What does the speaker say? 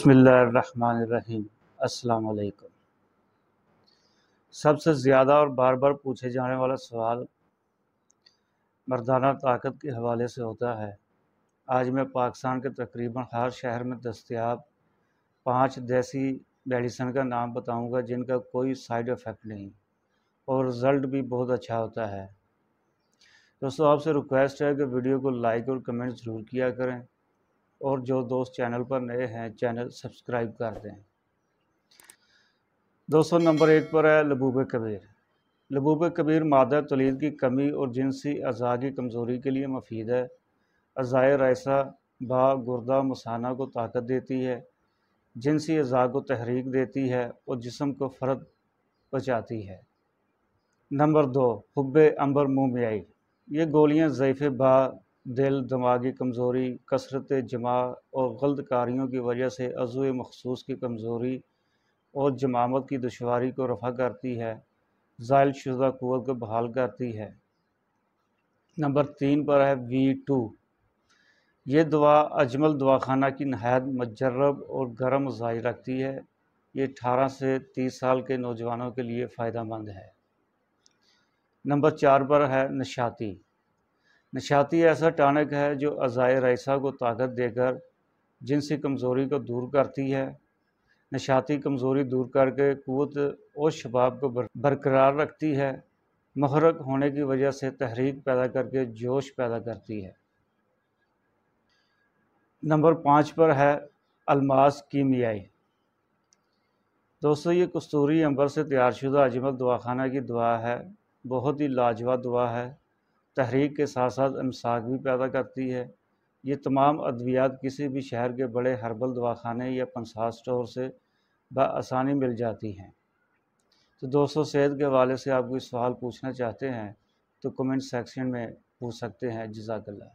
بسم اللہ الرحمن الرحیم۔ السلام علیکم۔ سب سے زیادہ اور بار بار پوچھے جانے والا سوال مردانہ طاقت کے حوالے سے ہوتا ہے۔ آج میں پاکستان کے تقریباً ہر شہر میں دستیاب 5 دیسی میڈیسن کا نام بتاؤں گا جن کا کوئی سائیڈ ایفیکٹ نہیں اور رزلٹ بھی بہت اچھا ہوتا ہے۔ دوستو، آپ سے ریکویسٹ ہے کہ ویڈیو کو لائک اور کمنٹ ضرور کیا کریں، اور جو دوست چینل پر نئے ہیں چینل سبسکرائب کر دیں۔ دوستو، نمبر 1 پر ہے لبوب کبیر۔ لبوب کبیر مادہ تولید کی کمی اور جنسی اعضاء کی کمزوری کے لیے مفید ہے۔ اعضائے رائسہ با گردہ مثانہ کو طاقت دیتی ہے، جنسی اعضاء کو تحریک دیتی ہے اور جسم کو فرد بچاتی ہے۔ نمبر 2، حب عنبر مومیائی۔ یہ گولیاں ضعیف با دل، دماغی کمزوری، کثرت جماع اور غلط کاریوں کی وجہ سے عضو مخصوص کی کمزوری اور جمامت کی دشواری کو رفع کرتی ہے، زائل شدہ قوت کو بحال کرتی ہے۔ نمبر 3 پر ہے V2۔ یہ دوا اجمل دواخانہ کی نہایت مجرب اور گرم مزاج رکھتی ہے۔ یہ 18 سے 30 سال کے نوجوانوں کے لیے فائدہ مند ہے۔ نمبر 4 پر ہے نشاطی۔ نشاطی ایسا ٹانک ہے جو اعضائے رائسہ کو طاقت دے کر جنسی کمزوری کو دور کرتی ہے۔ نشاطی کمزوری دور کر کے قوت اور شباب کو برقرار رکھتی ہے، محرک ہونے کی وجہ سے تحریک پیدا کر کے جوش پیدا کرتی ہے۔ نمبر 5 پر ہے الماس کیمیائی۔ دوستو، یہ کستوری عنبر سے تیار شدہ اجمل دواخانہ کی دوا ہے، بہت ہی لاجواب دوا ہے، تحریک کے ساتھ ساتھ امساک بھی پیدا کرتی ہے۔ یہ تمام ادویات کسی بھی شہر کے بڑے ہربل دواخانے یا پنساس اسٹور سے بآسانی مل جاتی ہیں۔ تو دوستو، صحت کے حوالے سے آپ کوئی سوال پوچھنا چاہتے ہیں تو کمنٹ سیکشن میں پوچھ سکتے ہیں۔ جزاک اللہ۔